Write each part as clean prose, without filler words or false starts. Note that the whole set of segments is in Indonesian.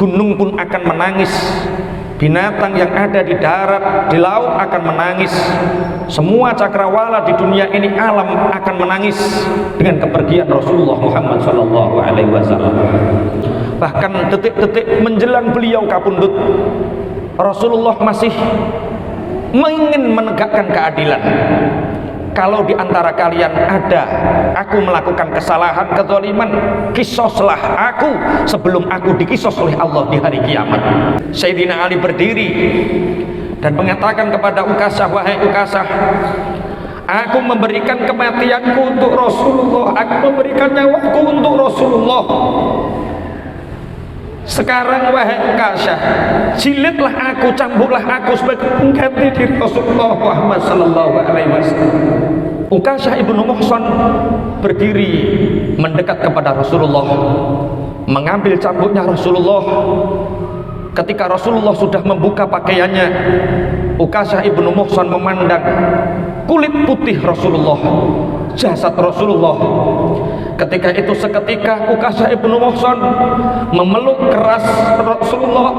gunung pun akan menangis, binatang yang ada di darat, di laut akan menangis, semua cakrawala di dunia ini, alam akan menangis dengan kepergian Rasulullah Muhammad SAW. Bahkan detik-detik menjelang beliau kapundhut, Rasulullah masih ingin menegakkan keadilan. Kalau di antara kalian ada aku melakukan kesalahan, kezaliman, qisoslah aku sebelum aku dikisos oleh Allah di hari kiamat. Sayyidina Ali berdiri dan mengatakan kepada Ukasah, wahai Ukasah, aku memberikan kematianku untuk Rasulullah, aku memberikan nyawaku untuk Rasulullah. Sekarang wahai Ukasah, jilidlah aku, cambuklah aku sebagai pengganti diri Rasulullah Muhammad sallallahu alaihi wasallam. Ukasah ibnu Muhsan berdiri mendekat kepada Rasulullah, mengambil cambuknya Rasulullah. Ketika Rasulullah sudah membuka pakaiannya, Ukasah ibnu Muhsan memandang kulit putih Rasulullah, jasad Rasulullah. Ketika itu seketika Ukasah ibnu Muhsan memeluk keras Rasulullah,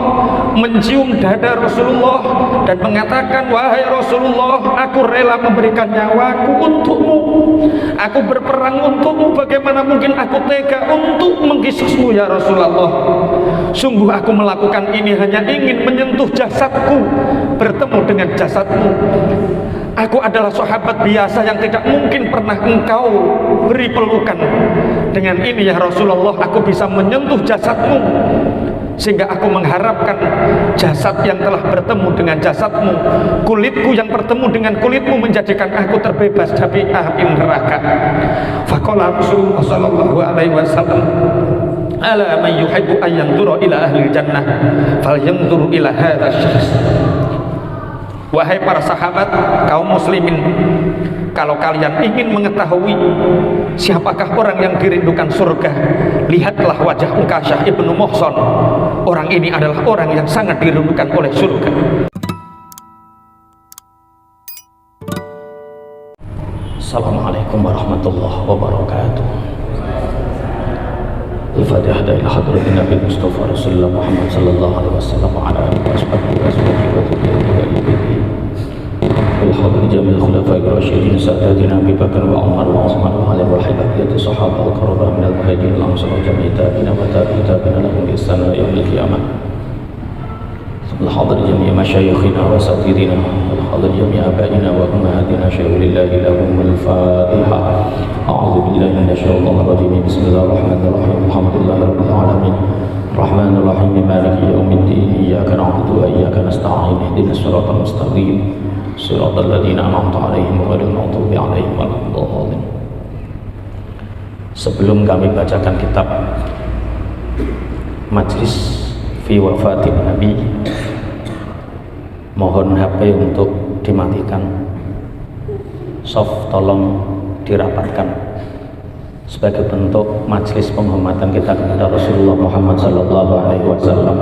mencium dada Rasulullah dan mengatakan, wahai Rasulullah, aku rela memberikan nyawaku untukmu, aku berperang untukmu, bagaimana mungkin aku tega untuk mengkisusmu ya Rasulullah. Sungguh aku melakukan ini hanya ingin menyentuh jasadku, bertemu dengan jasadmu. Aku adalah sahabat biasa yang tidak mungkin pernah engkau beri pelukan. Dengan ini ya Rasulullah, aku bisa menyentuh jasadmu, sehingga aku mengharapkan jasad yang telah bertemu dengan jasadmu, kulitku yang bertemu dengan kulitmu, menjadikan aku terbebas dari api neraka. Faqala Rasulullah sallallahu alaihi wasallam, ala man yuhibbu an yanzura ila ahli jannah falyanzur ila hadzal syakhs. Wahai para sahabat kaum muslimin, kalau kalian ingin mengetahui siapakah orang yang dirindukan surga, lihatlah wajah Ukasah ibnu Muhsan. Orang ini adalah orang yang sangat dirindukan oleh surga. Assalamualaikum warahmatullahi wabarakatuh. Al-Fatihah ila hadratin Nabi Mustafa Rasulullah Muhammad sallallahu alaihi wasallam wa ala alihi wa sahbihi wa sallam. Al-Hadir Jamil Khulafai Rasyidin Sa'adina Abi Bakar wa Umar wa Uthman wa Ali wa Hibabiyati Sahabah al-Qarabah minal Muhajirin al-Ansar wa jami'i tabi'ina wa tabi'ina lahum bi ihsan ila yaumil qiyamah. Al-Hadir Jami' masyayikhina wa asatidina, Al-Hadir Jami' abaina wa ummahatina, syai'ulillahi lahumul Fatihah. A'udzu billahi minasyaitonir rajim. Bismillahirrahmanirrahim. Alhamdulillahi rabbil alamin. Rahmanir Rahim. Maliki yaumiddin. Iyyaka na'budu wa iyyaka nasta'in. Ihdinas siratal mustaqim. Siratal ladzina an'amta 'alaihim ghairil maghdubi 'alaihim waladdallin. Sebelum kami bacakan kitab Majlis fi Wafatin Nabi, mohon HP untuk dimatikan. Soft tolong dirapatkan sebagai bentuk majlis penghormatan kita kepada Rasulullah Muhammad sallallahu alaihi wasallam.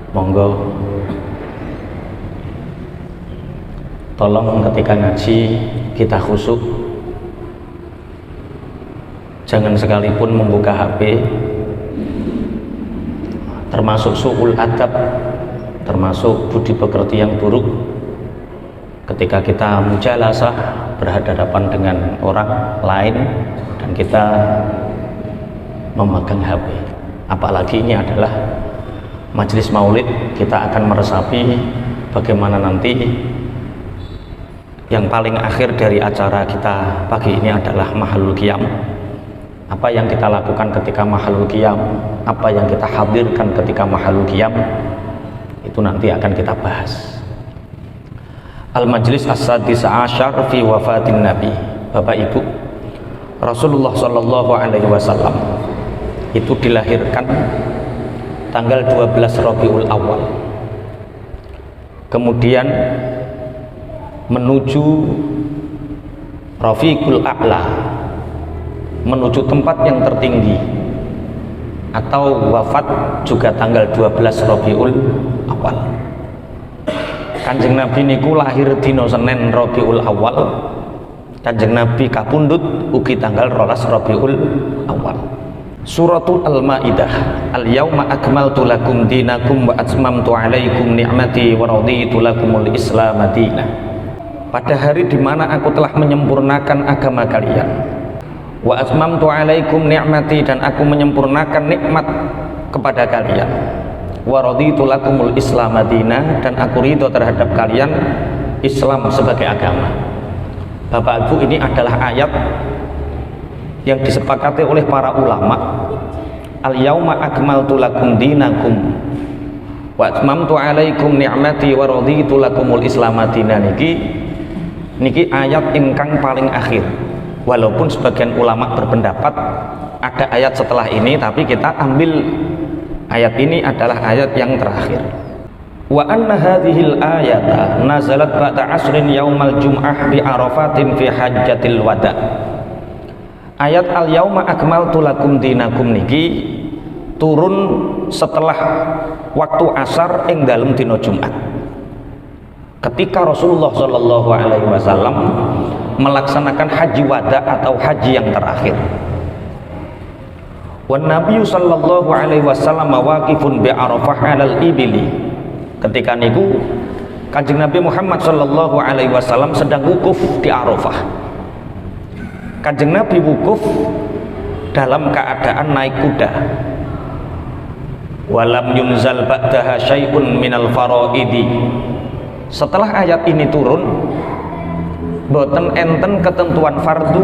Monggo tolong ketika ngaji kita khusyuk, jangan sekalipun membuka HP, termasuk su'ul adab, termasuk budi pekerti yang buruk. Ketika kita mujalasah berhadapan dengan orang lain dan kita memegang HP, apalagi ini adalah majelis maulid, kita akan meresapi bagaimana nanti yang paling akhir dari acara kita pagi ini adalah mahalul qiyam. Apa yang kita lakukan ketika mahalul qiyam, apa yang kita hadirkan ketika mahalul qiyam, itu nanti akan kita bahas. Al-Majlis As-Sadis Asyar fi Wafatin Nabi. Bapak Ibu, Rasulullah sallallahu alaihi wasallam itu dilahirkan tanggal 12 Rabiul Awal. Kemudian menuju Rafiqul A'la, menuju tempat yang tertinggi, atau wafat juga tanggal 12 Rabiul Awal. Kanjeng Nabi niku lahir dina Senin Rabiul Awal, Kanjeng Nabi kapundhut ugi tanggal 12 Rabiul Awal. Suratul Al-Maidah. Al-yauma akmaltu lakum dinakum wa atmamtu alaikum ni'mati wa raditu lakumul Islam madinah. Pada hari di mana aku telah menyempurnakan agama kalian, wa atmamtu alaikum ni'mati, dan aku menyempurnakan nikmat kepada kalian, wa raditu lakumul Islam madinah, dan aku ridho terhadap kalian Islam sebagai agama. Bapak Ibu, ini adalah ayat yang disepakati oleh para ulama. Al-yauma akmaltu lakum dinakum wa atmamtu alaikum ni'mati wa raditu lakumul Islam madinah. Niki ayat ingkang paling akhir. Walaupun sebagian ulama berpendapat ada ayat setelah ini, tapi kita ambil ayat ini adalah ayat yang terakhir. Wa anna hadhil ayata nazalat ba'da asrin yaumal jum'ah bi arafatin fi hajjatil wada. Ayat al-yauma akmaltu lakum dinakum niki turun setelah waktu asar ing dalem dina Jumat, ketika Rasulullah Shallallahu Alaihi Wasallam melaksanakan haji wada atau haji yang terakhir. Wan Nabi Shallallahu Alaihi Wasallam waqifun bi Arafah alal ibili. Ketika niku Kanjeng Nabi Muhammad Shallallahu Alaihi Wasallam sedang wukuf di Arafah. Kanjeng Nabi wukuf dalam keadaan naik kuda. Walam yunzal ba'daha syai'un minal faraidi. Setelah ayat ini turun, boten enten ketentuan fardu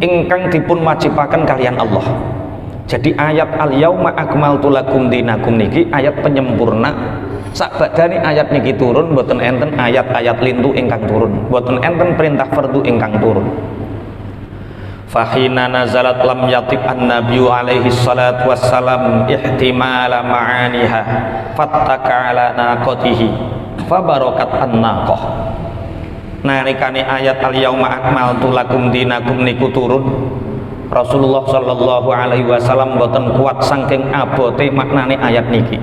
ingkang dipun wajibaken kalian Allah. Jadi ayat al-yauma akmaltu lakum dinakum niki ayat penyempurna. Sakbadane ayat niki turun, boten enten ayat-ayat lintu ingkang turun, boten enten perintah fardu ingkang turun. Fahina nazalat lam yatib an-nabiyyu alaihi salatu wassalam ihtimala ma'aniha fattaka ala naqatihi fabarakat an-naqah. Nalikane ayat al-yauma akmaltu lakum dinakum niku turun, Rasulullah Shallallahu Alaihi Wasallam boten kuat saking abote maknane ayat niki,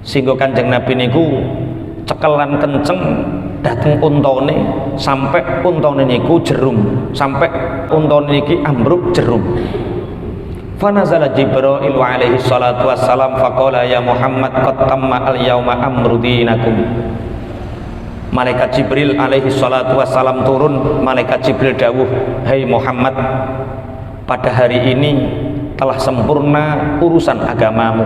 sehingga Kanjeng Nabi niku cekelan kenceng dateng untone sampai untone niku jerum, sampai untone niki ambruk jerum. Fanazala Jibril alaihi salatu wassalam faqala ya Muhammad qad tamma al-yauma amru dinakum. Malaikat Jibril alaihi salatu wassalam turun. Malaikat Jibril dawuh, hai Muhammad, pada hari ini telah sempurna urusan agamamu.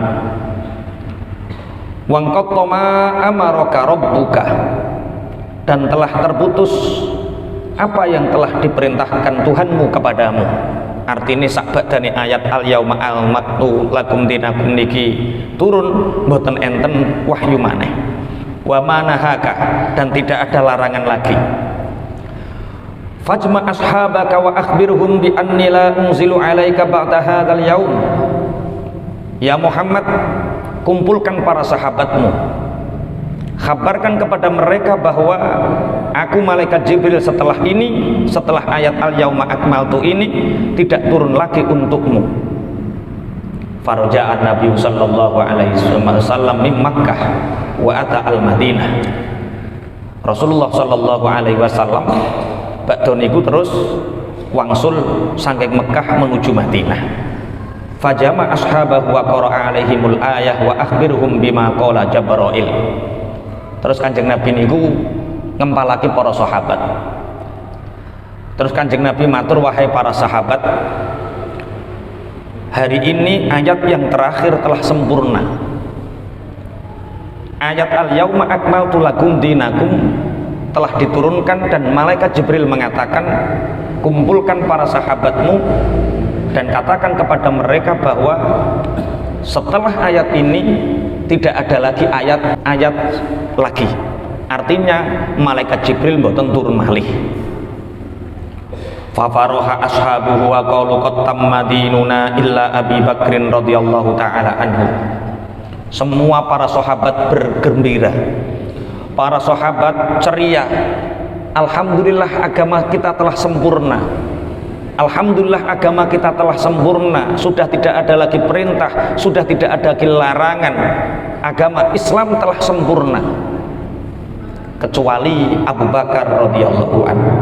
Wangqattama amaraka rabbuka, dan telah terputus apa yang telah diperintahkan Tuhanmu kepadamu. Artinya sakbadane ayat al-yauma akmaltu lakum dinakum niki turun boten enten wahyu maneh. Wa manahaka, dan tidak ada larangan lagi. Fajma ashabaka wa akhbirhum bi anni la unzilu alaika ba'da hadzal yaum. Ya Muhammad, kumpulkan para sahabatmu, kabarkan kepada mereka bahwa aku malaikat Jibril setelah ini, setelah ayat al-yauma akmaltu ini tidak turun lagi untukmu. Farja'an Nabi sallallahu alaihi wasallam min Makkah wa ata al-Madinah. Rasulullah sallallahu alaihi wasallam badhe niku terus wangsul saking Mekah menuju Madinah. Fajama ashabahu wa qara'a alaihimul ayah wa akhbirhum bima qala Jibril. Terus Kanjeng Nabi niku ngempalaki para sahabat. Terus Kanjeng Nabi matur, wahai para sahabat, hari ini ayat yang terakhir telah sempurna. Ayat al-yauma akmaltu lakum dinakum telah diturunkan, dan malaikat Jibril mengatakan, kumpulkan para sahabatmu dan katakan kepada mereka bahwa setelah ayat ini tidak ada lagi ayat-ayat lagi. Artinya malaikat Jibril mboten turun malih. Fa faraha ashabuhu wa qalu qad tamma dinuna illa Abi Bakrin radhiyallahu taala anhu. Semua para sahabat bergembira, para sahabat ceria. Alhamdulillah agama kita telah sempurna. Alhamdulillah agama kita telah sempurna. Sudah tidak ada lagi perintah, sudah tidak ada lagi larangan. Agama Islam telah sempurna. Kecuali Abu Bakar radhiyallahu anhu.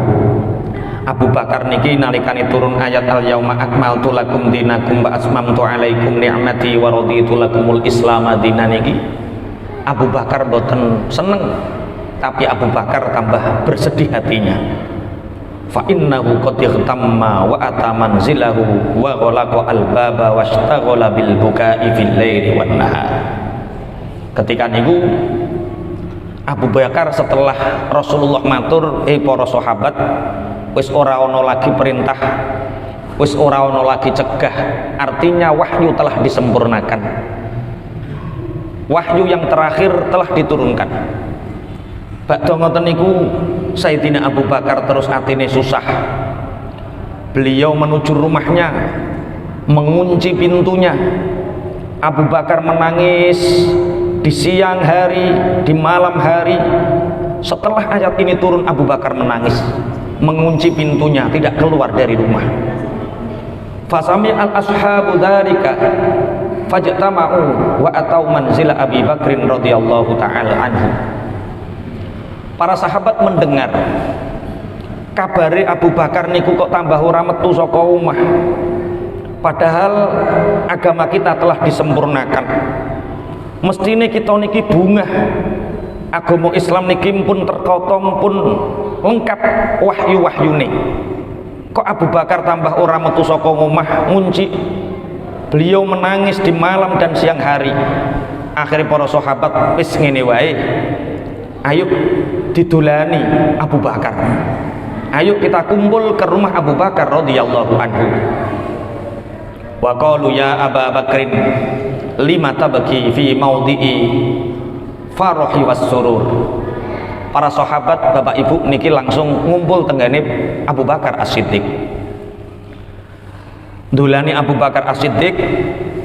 Abu Bakar niki nalikane turun ayat al yauma akmaltu lakum dinakum wa atmamtu alaikum ni'mati wa raditu lakumul islam dinan niki Abu Bakar boten seneng, tapi Abu Bakar tambah bersedih hatinya. Fa innahu qad ihtamma wa ata manzilahu wa ghalaqa al-baba washtaghala bil bukai fil laili wan nahar. Ketika niku Abu Bakar setelah Rasulullah matur, para sahabat, wis ora ana lagi perintah, wis ora ana lagi cegah, artinya wahyu telah disempurnakan. Wahyu yang terakhir telah diturunkan. Badhe ngoten niku Sayyidina Abu Bakar terus atine susah. Beliau menuju rumahnya, mengunci pintunya. Abu Bakar menangis di siang hari, di malam hari. Setelah ayat ini turun, Abu Bakar menangis, mengunci pintunya, tidak keluar dari rumah. Fasami al-ashabu dzalika fajtama'u wa atau manzila Abi Bakrin radhiyallahu taala anhu. Para sahabat mendengar kabare Abu Bakar niku kok tambah ora metu saka omah, padahal agama kita telah disempurnakan. Mestine kita niki bungah, agama Islam niki pun terkotong pun lengkap wahyu-wahyune. Kok Abu Bakar tambah ora metu saka omah, ngunci. Beliau menangis di malam dan siang hari. Akhirnya para sahabat wis ngene wae, ayo didulani Abu Bakar, ayo kita kumpul ke rumah Abu Bakar radhiyallahu anhu. Wa qalu ya Aba Bakrin lima tabki fi maudhi'i farahi was surur. Para sahabat bapak ibu niki langsung ngumpul tenggane Abu Bakar As-Siddiq. Dulani Abu Bakar As-Siddiq.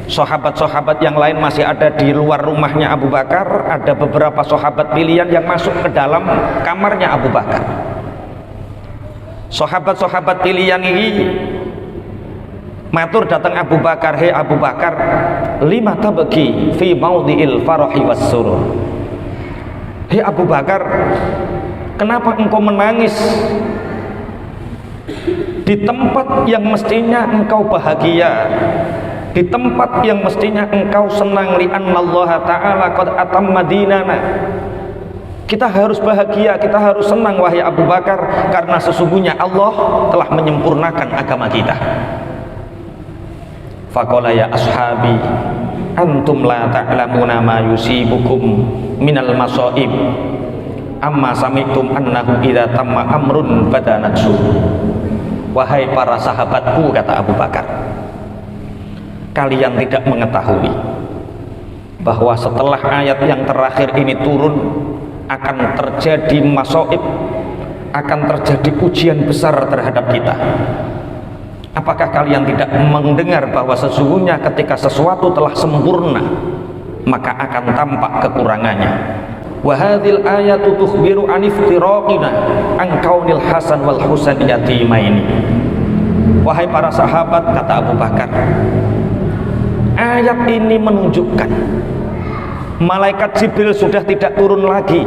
Sahabat-sahabat yang lain masih ada di luar rumahnya Abu Bakar. Ada beberapa sahabat pilihan yang masuk ke dalam kamarnya Abu Bakar. Sahabat-sahabat pilihan ini matur datang Abu Bakar, hei Abu Bakar, lima tabki fi maudhi'il farahi was surur. Hei Abu Bakar, kenapa engkau menangis di tempat yang mestinya engkau bahagia, di tempat yang mestinya engkau senang? Li'annallaha ta'ala qad atamma dinana. Kita harus bahagia, kita harus senang wahai Abu Bakar, karena sesungguhnya Allah telah menyempurnakan agama kita. Faqala ya ashabi antum la ta'lamuna ma yusibukum minal masaib amma sami'tum annahu idza tamma amrun badanatsu. Wahai para sahabatku, kata Abu Bakar, kalian tidak mengetahui bahwa setelah ayat yang terakhir ini turun akan terjadi masaib, akan terjadi ujian besar terhadap kita. Apakah kalian tidak mendengar bahwa sesungguhnya ketika sesuatu telah sempurna maka akan tampak kekurangannya? Wa hadhil ayatu tukhbiru an iftiraqina an kaunil Hasan wal Husain yatimaini. Wahai para sahabat, kata Abu Bakar, ayat ini menunjukkan malaikat Jibril sudah tidak turun lagi,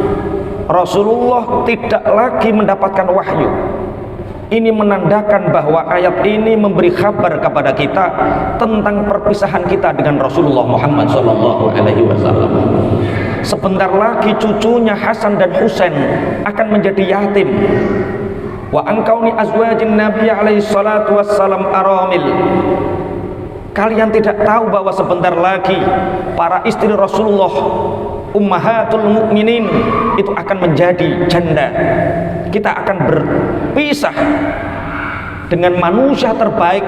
Rasulullah tidak lagi mendapatkan wahyu. Ini menandakan bahwa ayat ini memberi kabar kepada kita tentang perpisahan kita dengan Rasulullah Muhammad SAW. Sebentar lagi cucunya Hasan dan Husain akan menjadi yatim. Wa angkauni azwajin Nabi alaihi salatu wassalam aramil. Kalian tidak tahu bahwa sebentar lagi para istri Rasulullah ummahatul mukminin itu akan menjadi janda. Kita akan berpisah dengan manusia terbaik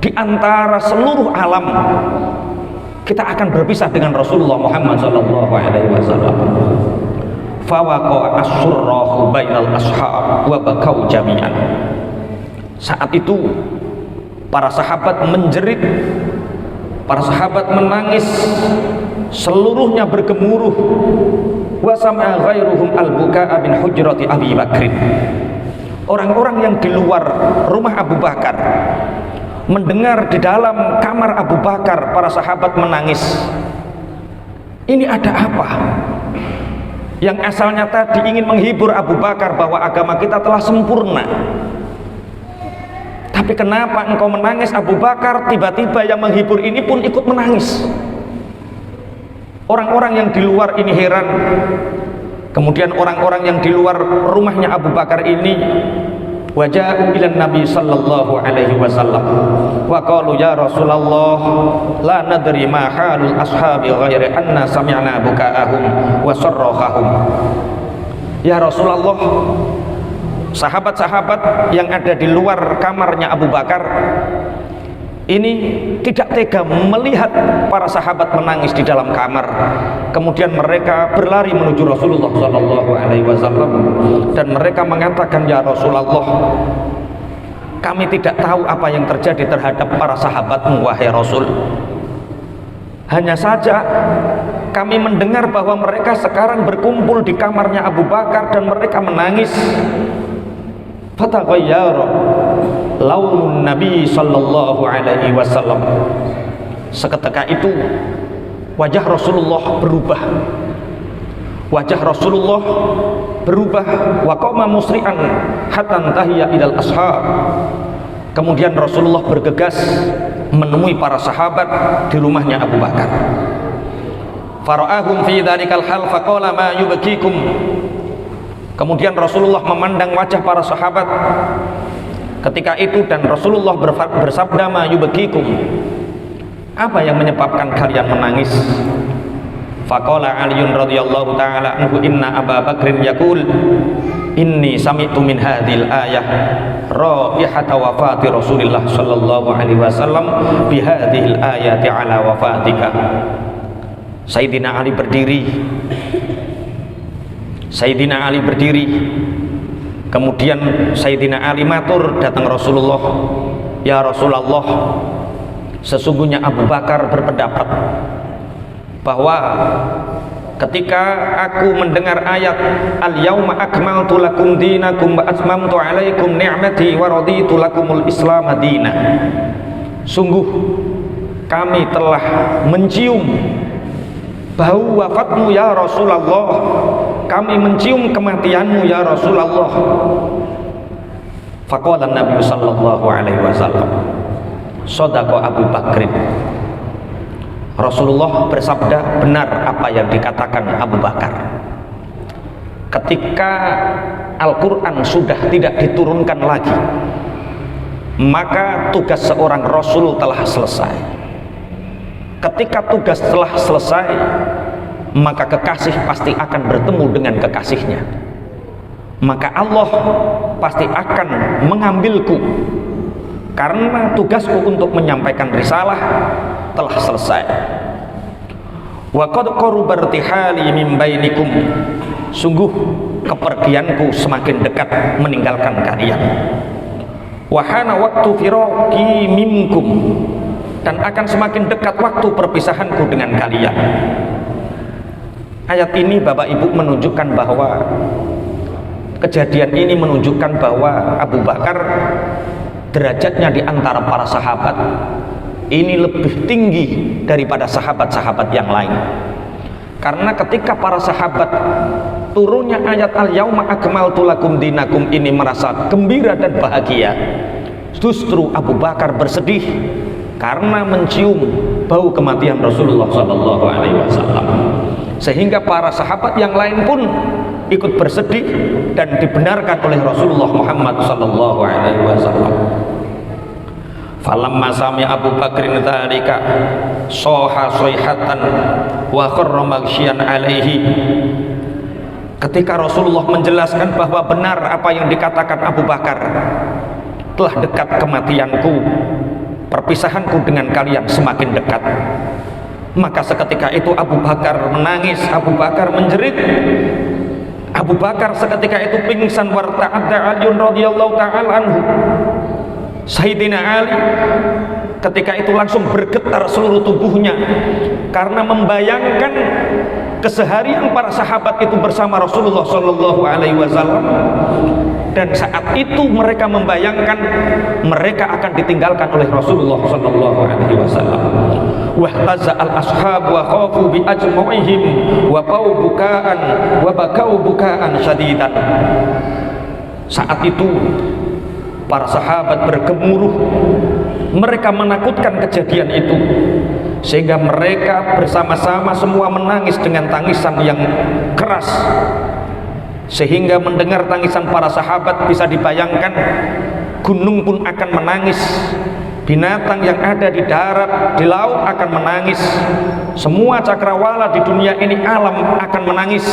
di antara seluruh alam. Kita akan berpisah dengan Rasulullah Muhammad SAW. Fawaqa as-surrahu bainal ashab wa bakau jami'an. Saat itu para sahabat menjerit, para sahabat menangis, seluruhnya bergemuruh. Wa sami'a ghairuhum al-buka'a min hujrati Abi Bakrin. Orang-orang yang di luar rumah Abu Bakar mendengar di dalam kamar Abu Bakar para sahabat menangis. Ini ada apa? yang asalnya tadi ingin menghibur Abu Bakar bahwa agama kita telah sempurna, tapi kenapa engkau menangis Abu Bakar? Tiba-tiba yang menghibur ini pun ikut menangis. Orang-orang yang di luar ini heran. Kemudian orang-orang yang di luar rumahnya Abu Bakar ini waja'u ila Nabi sallallahu alaihi wasallam wa qalu ya Rasulullah la nadri ma halul ashabi ghairi anna sami'na buka'ahum wa sarrahahum. Ya Rasulullah, sahabat-sahabat yang ada di luar kamarnya Abu Bakar ini tidak tega melihat para sahabat menangis di dalam kamar. Kemudian mereka berlari menuju Rasulullah sallallahu alaihi wasallam dan mereka mengatakan, ya Rasulullah, kami tidak tahu apa yang terjadi terhadap para sahabatmu wahai Rasul. Hanya saja kami mendengar bahwa mereka sekarang berkumpul di kamarnya Abu Bakar dan mereka menangis. Fataghayyara launun Nabi sallallahu alaihi wasallam. Seketika itu wajah Rasulullah berubah. Wajah Rasulullah berubah. Wa qama musri'an hatta tahiya ilal ashab. Kemudian Rasulullah bergegas menemui para sahabat di rumahnya Abu Bakar. Fara'ahum fi dzalikal hal faqala ma yubkikum. Kemudian Rasulullah memandang wajah para sahabat ketika itu dan Rasulullah bersabda, ma yubkikum, apa yang menyebabkan kalian menangis? Faqala Aliun radhiyallahu taala anhu, inna Abu Bakrin yaqul inni sami'tu min hadhil ayah raihata wafati Rasulillah sallallahu alaihi wasallam bi hadhil ayati ala wafatika. Sayyidina Ali berdiri. Sayyidina Ali berdiri. Kemudian Sayyidina Ali matur datang Rasulullah, ya Rasulullah, sesungguhnya Abu Bakar berpendapat bahwa ketika aku mendengar ayat al-yauma akmaltu lakum dinakum wa atmamtu alaikum ni'mati wa raditu lakumul islam madina, sungguh kami telah mencium bau wafatmu ya Rasulullah, kami mencium kematianmu ya Rasulullah. Faqala Nabi sallallahu alaihi wasallam, shadaqa Abu Bakrin. Rasulullah bersabda, benar apa yang dikatakan Abu Bakar. Ketika Al-Quran sudah tidak diturunkan lagi, maka tugas seorang Rasul telah selesai. Ketika tugas telah selesai, maka kekasih pasti akan bertemu dengan kekasihnya. Maka Allah pasti akan mengambilku, karena tugasku untuk menyampaikan risalah telah selesai. Wa qad qaruba irtihali min bainikum, sungguh kepergianku semakin dekat meninggalkan kalian. Wa hana waqtu firaqi minkum, dan akan semakin dekat waktu perpisahanku dengan kalian. Ayat ini Bapak Ibu menunjukkan bahwa kejadian ini menunjukkan bahwa Abu Bakar derajatnya di antara para sahabat ini lebih tinggi daripada sahabat-sahabat yang lain. Karena ketika para sahabat turunnya ayat al-yauma akmaltu lakum dinakum ini merasa gembira dan bahagia, justru Abu Bakar bersedih karena mencium bau kematian Rasulullah sallallahu alaihi wasallam. Sehingga para sahabat yang lain pun ikut bersedih dan dibenarkan oleh Rasulullah Muhammad sallallahu alaihi wasallam. Falamma sami Abu Bakrin dzalika soha soihatan wa kharra maghsyian alaihi. Ketika Rasulullah menjelaskan bahwa benar apa yang dikatakan Abu Bakar, telah dekat kematianku, perpisahanku dengan kalian semakin dekat, maka seketika itu Abu Bakar menangis, Abu Bakar menjerit. Abu Bakar seketika itu pingsan. Warta'adda Aliun radhiyallahu ta'ala anhu. Sayyidina Ali ketika itu langsung bergetar seluruh tubuhnya karena membayangkan keseharian para sahabat itu bersama Rasulullah sallallahu alaihi wasallam, dan saat itu mereka membayangkan mereka akan ditinggalkan oleh Rasulullah sallallahu alaihi wasallam. wahtaza al ashab wa khafu bi ajma'ihim wa bakau bukaan syadidan. Saat itu para sahabat bergemuruh, mereka menakutkan kejadian itu, sehingga mereka bersama-sama semua menangis dengan tangisan yang keras, sehingga mendengar tangisan para sahabat bisa dibayangkan gunung pun akan menangis, binatang yang ada di darat, di laut akan menangis, semua cakrawala di dunia ini, alam akan menangis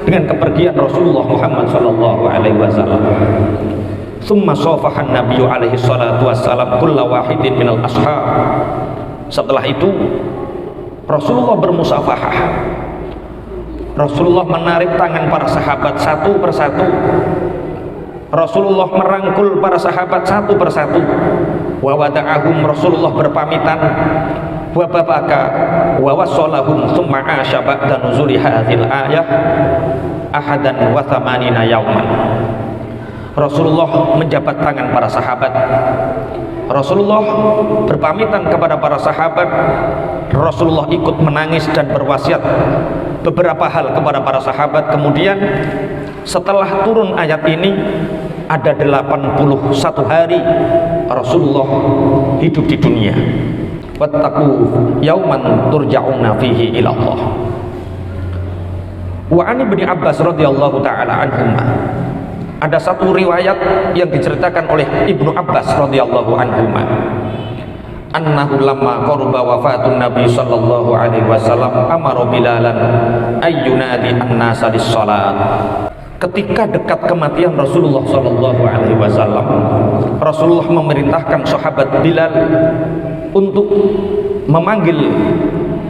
dengan kepergian Rasulullah Muhammad sallallahu alaihi wasallam. Tsumma safahan Nabiyyu alaihi salatu wassalam kulla wahidin minal ashab. Setelah itu Rasulullah bermusafahah. Rasulullah menarik tangan para sahabat satu persatu. Rasulullah merangkul para sahabat satu persatu. Wa wada'ahum, Rasulullah berpamitan. Wa babaka wa wassalahum tsumma asya ba'da nuzuli hadhil ayah ahadan wa thamanina yauman. Rasulullah menjabat tangan para sahabat. Rasulullah berpamitan kepada para sahabat. Rasulullah ikut menangis dan berwasiat beberapa hal kepada para sahabat. Kemudian setelah turun ayat ini, ada 81 hari Rasulullah hidup di dunia. Wattaqu yauman turja'una fihi ila Allah. Wa ani bin Abbas radhiyallahu taala anhuma. Ada satu riwayat yang diceritakan oleh Ibnu Abbas radhiyallahu anhuma, annahu lamma qarba wafatun Nabi sallallahu alaihi wasallam amara Bilalan ayyunadi an-nasa lis-shalat. Ketika dekat kematian Rasulullah sallallahu alaihi wasallam, Rasulullah memerintahkan sahabat Bilal untuk memanggil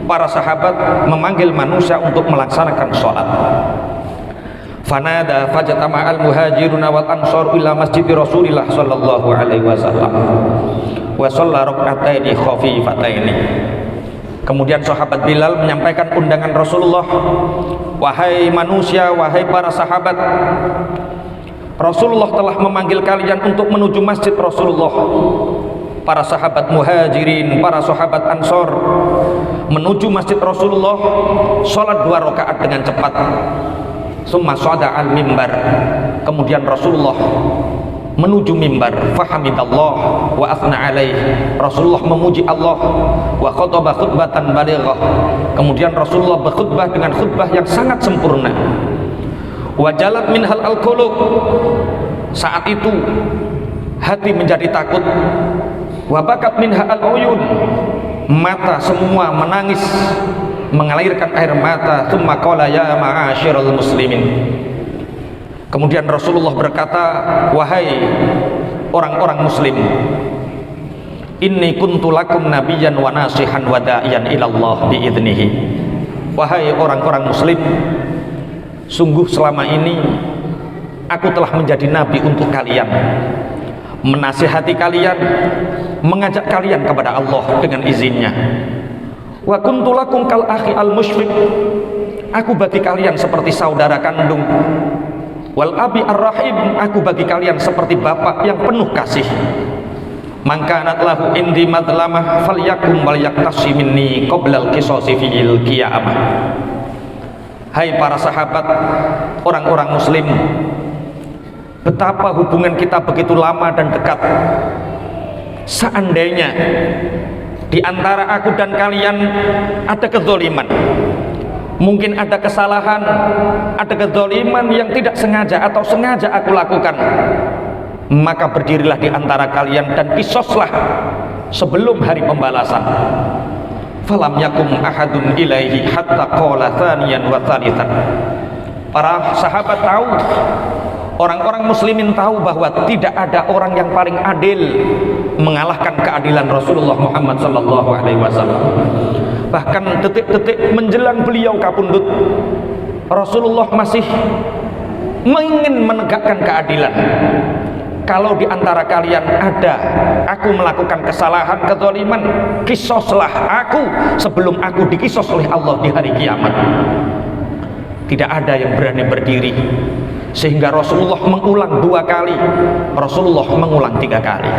para sahabat, memanggil manusia untuk melaksanakan sholat. Fanada fajtama al muhajiruna wal ansar ila masjid Rasulillah sallallahu alaihi wasallam wa shalla rak'ataini khafifataini. Kemudian sahabat Bilal menyampaikan undangan Rasulullah, wahai manusia, wahai para sahabat, Rasulullah telah memanggil kalian untuk menuju masjid Rasulullah. Para sahabat muhajirin, para sahabat ansor menuju masjid Rasulullah, sholat 2 rakaat dengan cepat. Summa shada al mimbar. Kemudian Rasulullah menuju mimbar, fahamidallah wa athna alaih. Rasulullah memuji Allah, wa khutbah khutbatan balighah. Kemudian Rasulullah berkhutbah dengan khutbah yang sangat sempurna. Wa jalat minhal al-qulub. Saat itu hati menjadi takut. Wa bakat minha al-uyun. Mata semua menangis, mengalirkan air mata. Tsumma qala ya ma'asyiral muslimin. Kemudian Rasulullah berkata, wahai orang-orang muslim, inni kuntu lakum nabiyyan wa nasihan wa da'iyan ilallah biidnihi. Wahai orang-orang muslim, sungguh selama ini aku telah menjadi nabi untuk kalian, menasihati kalian, mengajak kalian kepada Allah dengan izinnya. Wa kuntu lakum kal akhi al musyfiq. Aku bagi kalian seperti saudara kandung. Wal abi ar-rahim. Aku bagi kalian seperti bapak yang penuh kasih. Mangkanat lahu indi madlamah falyakum wal yaktasi minni qabla al-qisasi fil qiyamah. Hai para sahabat, orang-orang muslim, betapa hubungan kita begitu lama dan dekat. Seandainya di antara aku dan kalian ada kezaliman, mungkin ada kesalahan, ada kezaliman yang tidak sengaja atau sengaja aku lakukan, maka berdirilah di antara kalian dan qisaslah sebelum hari pembalasan. Falam yakum ahadun ilaihi hatta qala thaniyan wa thalithan. Para sahabat tahu, orang-orang muslimin tahu bahwa tidak ada orang yang paling adil mengalahkan keadilan Rasulullah Muhammad sallallahu alaihi wasallam. Bahkan detik-detik menjelang beliau kapundhut, Rasulullah masih ingin menegakkan keadilan. Kalau di antara kalian ada aku melakukan kesalahan, kezaliman, qisaslah aku sebelum aku diqisas oleh Allah di hari kiamat. Tidak ada yang berani berdiri, sehingga Rasulullah mengulang 2 kali, Rasulullah mengulang 3 kali.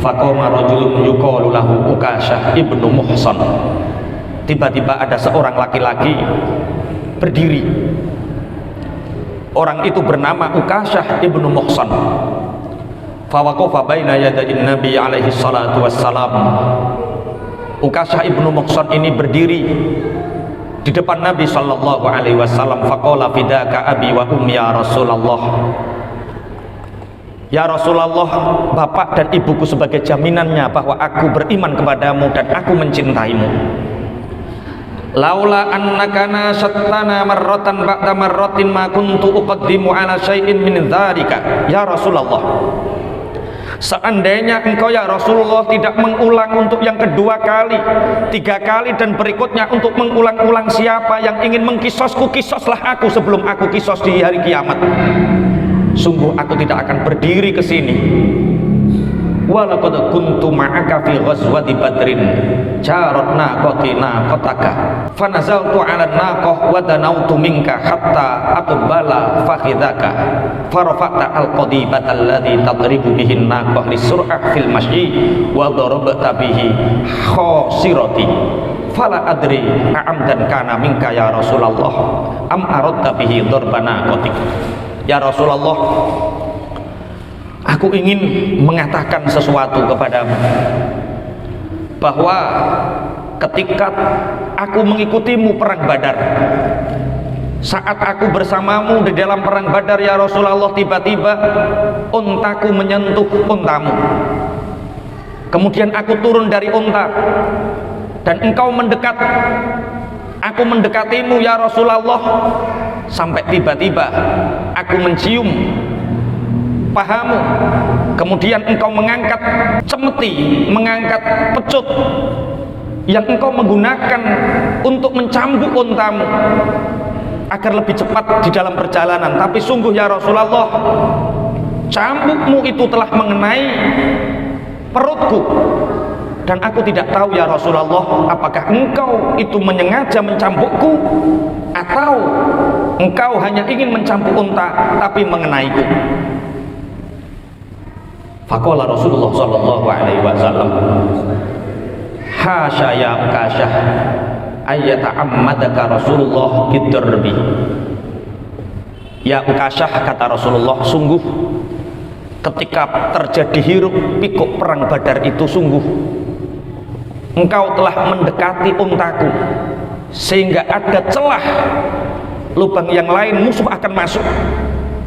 Faqama rajulun yuqalu lahu Ukasyah ibnu Muhsan. Tiba-tiba ada seorang laki-laki berdiri. Orang itu bernama Ukasyah ibnu Muhsan. Fawaqafa baina yadayin Nabi alaihi salatu wassalam. Ukasyah ibnu Muhsan ini berdiri di depan Nabi sallallahu alaihi wasallam. Faqala fidaka abi wa ummi ya Rasulullah. Ya Rasulullah, bapak dan ibuku sebagai jaminannya bahwa aku beriman kepadamu dan aku mencintaimu. Laula annaka nasattana marratan ba'da marratin ma kuntu uqaddimu ala syai'in min dzalika. Ya Rasulullah, seandainya engkau ya Rasulullah tidak mengulang untuk yang kedua kali, 3 kali dan berikutnya untuk mengulang-ulang, siapa yang ingin mengkisosku, kisoslah aku sebelum aku kisos di hari kiamat. Sungguh aku tidak akan berdiri ke sini. Walaqad kuntu ma'aka fi ghazwati badrin jarat naqati naqataka fanazaltu 'ala naqah wa danautu minka hatta aqbala fakhidaka farafa'ta al-qadibata alladhi tadribu bihi an-naqah lisur'ah fil masyi wa darabta bihi khasirati fala adri a'amdan kana minka ya Rasulullah am aradta bihi darbana qatik. Ya Rasulullah, aku ingin mengatakan sesuatu kepadamu, bahwa ketika aku mengikutimu perang Badar, saat aku bersamamu di dalam perang Badar ya Rasulullah, tiba-tiba untaku menyentuh untamu. Kemudian aku turun dari unta dan engkau mendekat. Aku mendekatimu ya Rasulullah, sampai tiba-tiba aku mencium pahamu. Kemudian engkau mengangkat cemeti, mengangkat pecut yang engkau menggunakan untuk mencambuk untamu agar lebih cepat di dalam perjalanan. Tapi sungguh ya Rasulullah, cambukmu itu telah mengenai perutku, dan aku tidak tahu ya Rasulullah, apakah engkau itu menyengaja mencambukku atau engkau hanya ingin mencambuk unta tapi mengenaiku. Faqala Rasulullah sallallahu alaihi wasallam, hasya ya Ukasyah ayyata'ammadaka Rasulullah bidarbi. Ya Ukasyah, kata Rasulullah, sungguh ketika terjadi hiruk pikuk perang Badar itu, sungguh engkau telah mendekati untaku sehingga ada celah lubang yang lain musuh akan masuk.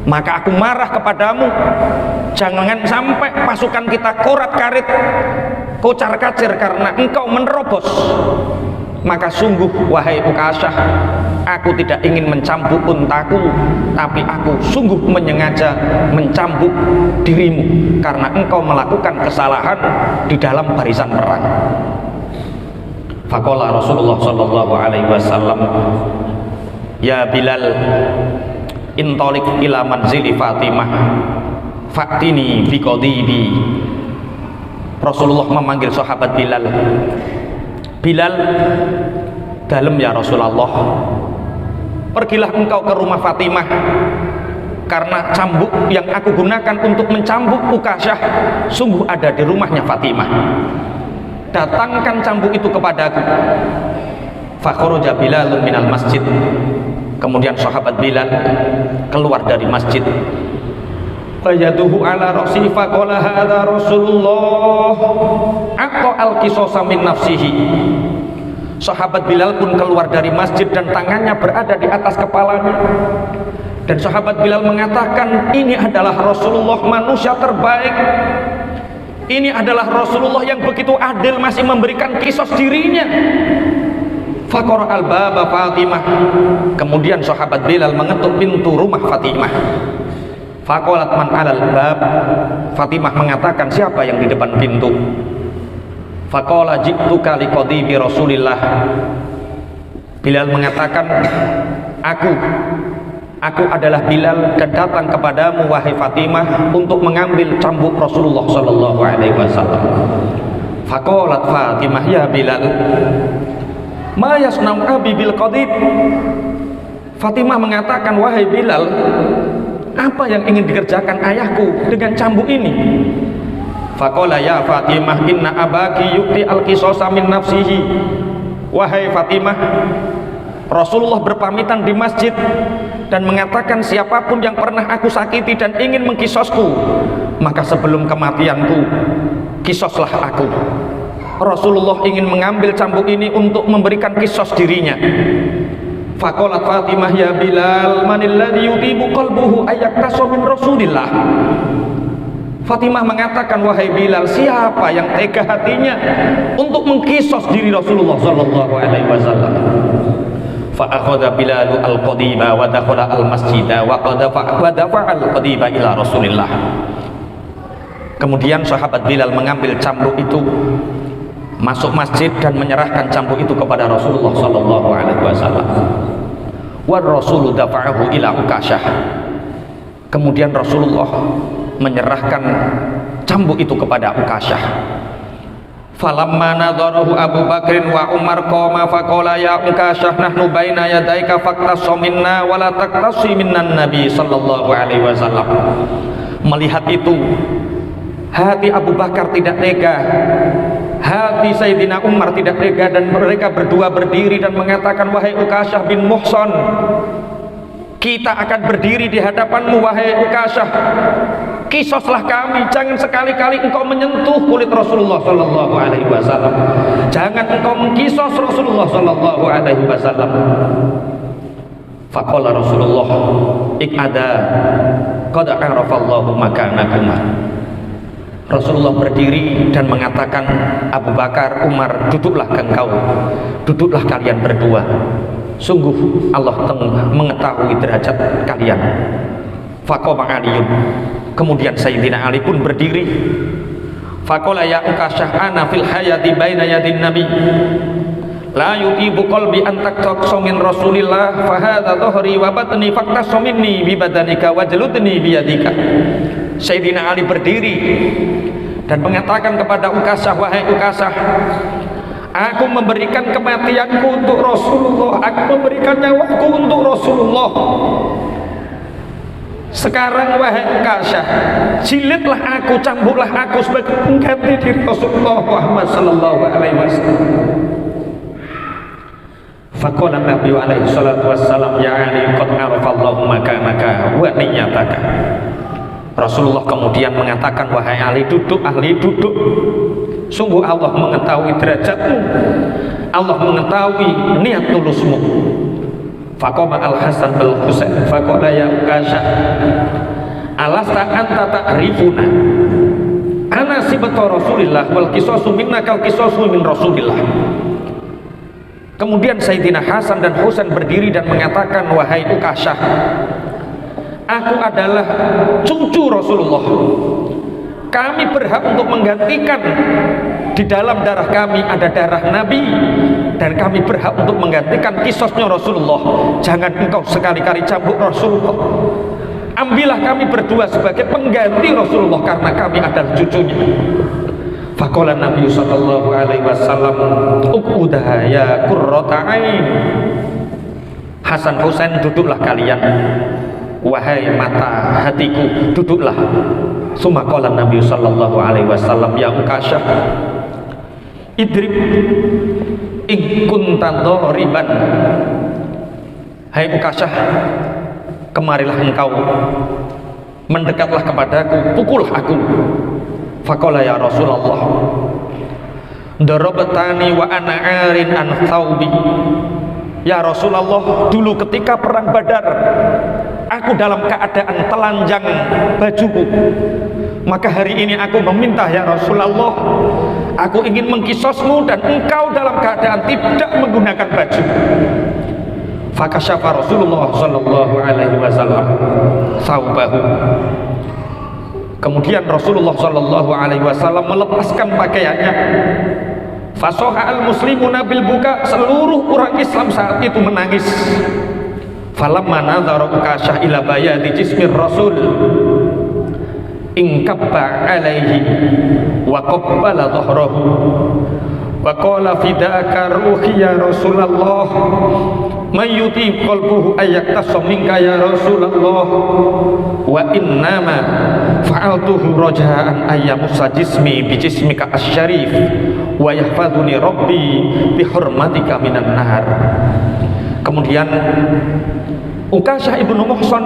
Maka aku marah kepadamu, jangan sampai pasukan kita korat-karit, kocar-kacir karena engkau menerobos. Maka sungguh wahai Ukasyah, aku tidak ingin mencambuk untaku, tapi aku sungguh menyengaja mencambuk dirimu karena engkau melakukan kesalahan di dalam barisan perang. Faqala Rasulullah sallallahu alaihi wasallam, ya Bilal, intalik ila manzili Fatimah faktini biqadibi. Rasulullah memanggil sahabat Bilal. Bilal, dalem ya Rasulullah, pergilah engkau ke rumah Fatimah, karena cambuk yang aku gunakan untuk mencambuk Ukasyah sungguh ada di rumahnya Fatimah. Datangkan cambuk itu kepadaku. Fakharaja Bilal minal masjid. Kemudian sahabat Bilal keluar dari masjid. Fayaduhu ala ra'si faqala hadza Rasulullah aqta al-qisasa min nafsihi. Sahabat Bilal pun keluar dari masjid dan tangannya berada di atas kepalanya. Dan sahabat Bilal mengatakan, ini adalah Rasulullah, manusia terbaik. Ini adalah Rasulullah yang begitu adil, masih memberikan kisos dirinya. Faqara al-baba Fatimah. Kemudian sahabat Bilal mengetuk pintu rumah Fatimah. Faqalat man alal bab. Fatimah mengatakan, siapa yang di depan pintu? Faqala ji'tuka liqadibi Rasulillah. Bilal mengatakan, aku adalah Bilal dan datang kepadamu wahai Fatimah untuk mengambil cambuk Rasulullah sallallahu alaihi wasallam. Faqalat Fatimah, ya Bilal, ma yasna'u abi bil qadib. Fatimah mengatakan, wahai Bilal, apa yang ingin dikerjakan ayahku dengan cambuk ini? Faqala ya Fatimah inna abaki yukti al-qisasa min nafsihi. Wahai Fatimah, Rasulullah berpamitan di masjid dan mengatakan siapapun yang pernah aku sakiti dan ingin mengkisosku, maka sebelum kematianku kisoslah aku. Rasulullah ingin mengambil cambuk ini untuk memberikan kisos dirinya. Faqalat Fatimah ya Bilal manilladzi yutibu qalbuhu ayyaktasu min Rasulillah. Fatimah mengatakan, wahai Bilal, siapa yang tega hatinya untuk mengkisos diri Rasulullah sallallahu alaihi wasallam. Fa akhadha Bilal al-qadiba wa dakhala al-masjida wa dafa'a al-qadiba ila Rasulillah. Kemudian sahabat Bilal mengambil cambuk itu, masuk masjid dan menyerahkan cambuk itu kepada Rasulullah sallallahu alaihi wasallam. Wa Rasulu dafa'ahu ila Ukasyah. Kemudian Rasulullah menyerahkan cambuk itu kepada Ukasyah. Falamma nadharahu Abu Bakrin wa Umar qama faqala ya Ukasyah nahnu baina yadaika faqtasu minna wa la taqtasi minnan nabi sallallahu alaihi wasallam. Melihat itu, hati Abu Bakar tidak tega, hati Sayyidina Umar tidak tega, dan mereka berdua berdiri dan mengatakan, wahai Ukasyah bin Muhsan, kita akan berdiri di hadapanmu wahai Ukasyah, kisoslah kami, jangan sekali-kali engkau menyentuh kulit Rasulullah sallallahu alaihi wasallam, jangan engkau mengkisos Rasulullah sallallahu alaihi wasallam. Faqala Rasulullah ik'ada qad arafallahu makanakuma. Rasulullah berdiri dan mengatakan, Abu Bakar, Umar, duduklah engkau, duduklah kalian berdua, sungguh Allah mengetahui derajat kalian. Faqama Aliyun. Kemudian Sayyidina Ali pun berdiri. Faqala ya Ukasyah ana fil hayati baina yadin nabi la yutibu qalbi an taqtaqsa min Rasulillah fa hadza dhahri wa batni faqtasu minni bi badanika wajludni bi yadika. Sayyidina Ali berdiri dan mengatakan kepada Ukasyah, wahai Ukasyah, aku memberikan kematianku untuk Rasulullah, aku memberikan nyawaku untuk Rasulullah. Sekarang wahai Ukasyah, jilidlah aku, cambuklah aku sebagai pengganti diri Rasulullah Muhammad sallallahu alaihi wasallam. Faqala Nabi alaihi salatu wassalam ya Ali qad arafallahu makanaka wa niyyataka. Rasulullah kemudian mengatakan, wahai Ali, duduk, Ali, duduk. Sungguh Allah mengetahui derajatmu, Allah mengetahui niat tulusmu. Faqama al-Hasan bil Husain faqala ya Ukasyah alasta anta ta'rifuna ana sibatu Rasulillah wal qisasu minna kal qisasu min Rasulillah. Kemudian Sayyidina Hasan dan Husain berdiri dan mengatakan, wahai Ukasyah, aku adalah cucu Rasulullah, kami berhak untuk menggantikan, di dalam darah kami ada darah Nabi, dan kami berhak untuk menggantikan kisosnya Rasulullah. Jangan engkau sekali-kali cambuk Rasulullah, ambillah kami berdua sebagai pengganti Rasulullah karena kami adalah cucunya. Faqala Nabi sallallahu alaihi wasallam uqudha ya qurrata ain. Hasan Husain, duduklah kalian, wahai mata hatiku, duduklah. Summa qala Nabi sallallahu alaihi wasallam ya Ukasyah idrib in kunta dhariban. Hai Ukasyah, kemarilah engkau, mendekatlah kepadaku, pukullah aku. Faqala ya Rasulullah darabtani wa ana arin an thawbi. Ya Rasulullah, dulu ketika perang Badar aku dalam keadaan telanjang bajuku, maka hari ini aku meminta ya Rasulullah, aku ingin mengkisosmu dan engkau dalam keadaan tidak menggunakan baju. Fakasyafa Rasulullah sallallahu alaihi wasallam thawbahu. Kemudian Rasulullah sallallahu alaihi wasallam melepaskan pakaiannya. Fasoha al-muslimuna bil buka, seluruh orang Islam saat itu menangis. Falamma nadhara Ukasyah ila bayadi jismir Rasul ingkabba alaihi wa qabbala dhahrahu wa qala fidaka ruhi ya Rasulullah may yuti qalbuhu ayaktasa minka ya Rasulullah wa innama fa'altuhu raja'an ayyamusa jismi bi jismika asyarif wa yahfadhuni rabbi bi hurmatika minan nar. Kemudian Ukasyah ibnu Muhsan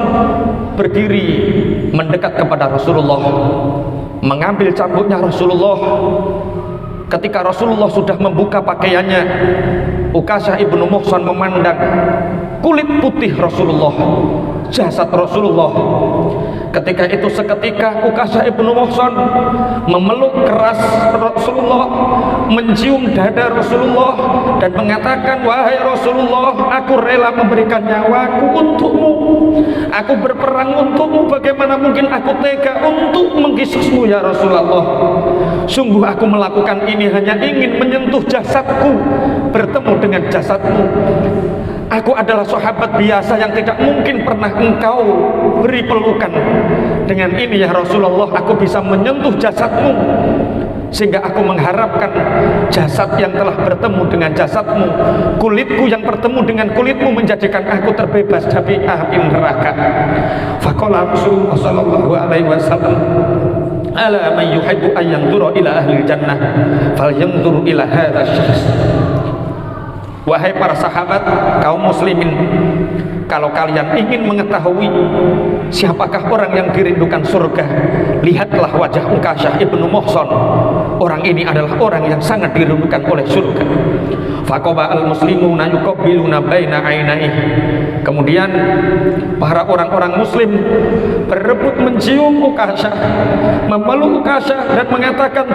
berdiri mendekat kepada Rasulullah, mengambil cambuknya Rasulullah. Ketika Rasulullah sudah membuka pakaiannya, Ukasyah ibnu Muhsan memandang kulit putih Rasulullah, jasad Rasulullah. Ketika itu seketika Ukasyah ibnu Muhsan memeluk keras Rasulullah, mencium dada Rasulullah dan mengatakan, wahai Rasulullah, aku rela memberikan nyawaku untukmu, aku berperang untukmu, bagaimana mungkin aku tega untuk mengkisusmu ya Rasulullah. Sungguh aku melakukan ini hanya ingin menyentuh jasadku, bertemu dengan jasadmu. Aku adalah sahabat biasa yang tidak mungkin pernah engkau beri pelukan. Dengan ini ya Rasulullah, aku bisa menyentuh jasadmu, sehingga aku mengharapkan jasad yang telah bertemu dengan jasadmu, kulitku yang bertemu dengan kulitmu, menjadikan aku terbebas dari api neraka. Faqala Rasulullah sallallahu alaihi wasallam, ala man yuhibbu an yanzura ila ahli jannah falyanzur ila hadzal syakhs. Wahai para sahabat kaum muslimin, kalau kalian ingin mengetahui siapakah orang yang dirindukan surga, lihatlah wajah Ukasyah ibnu Muhsan. Orang ini adalah orang yang sangat dirindukan oleh surga. Faqaba al-muslimuna yuqabbiluna baina ainaihi. Kemudian para orang-orang muslim berebut mencium Ukasyah, memeluk Ukasyah dan mengatakan,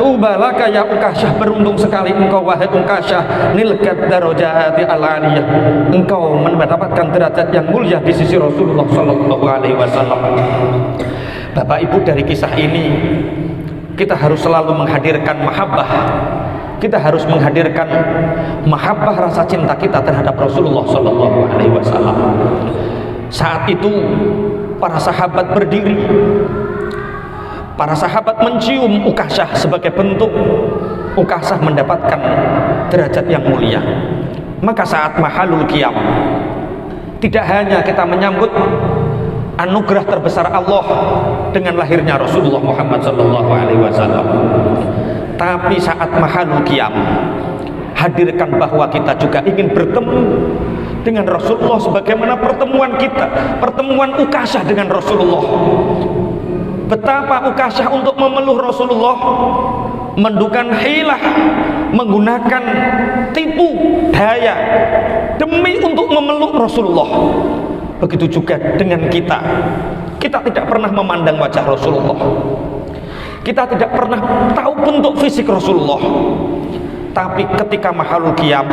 tubalaka ya Ukasyah, beruntung sekali engkau wahai Ukasyah, nilkat darajati al-aliyah, engkau mendapatkan derajat yang mulia di sisi Rasulullah sallallahu alaihi wasallam. Bapak Ibu, dari kisah ini kita harus selalu menghadirkan mahabbah. Kita harus menghadirkan mahabbah, rasa cinta kita terhadap Rasulullah sallallahu alaihi wasallam. Saat itu para sahabat berdiri, para sahabat mencium Ukasyah sebagai bentuk Ukasyah mendapatkan derajat yang mulia. Maka saat mahalul qiyam, tidak hanya kita menyambut anugerah terbesar Allah dengan lahirnya Rasulullah Muhammad sallallahu alaihi wasallam, tapi saat mahalul qiyam, hadirkan bahwa kita juga ingin bertemu dengan Rasulullah sebagaimana pertemuan kita, pertemuan Ukasyah dengan Rasulullah. Betapa Ukasyah untuk memeluk Rasulullah mendukan hilah, menggunakan tipu daya demi untuk memeluk Rasulullah. Begitu juga dengan kita. Kita tidak pernah memandang wajah Rasulullah, kita tidak pernah tahu bentuk fisik Rasulullah, tapi ketika mahalul qiyam,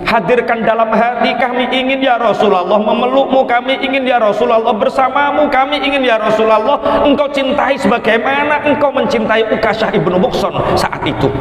hadirkan dalam hati, kami ingin ya Rasulullah memelukmu, kami ingin ya Rasulullah bersamamu, kami ingin ya Rasulullah engkau cintai sebagaimana engkau mencintai Ukasyah ibnu Muhsan saat itu.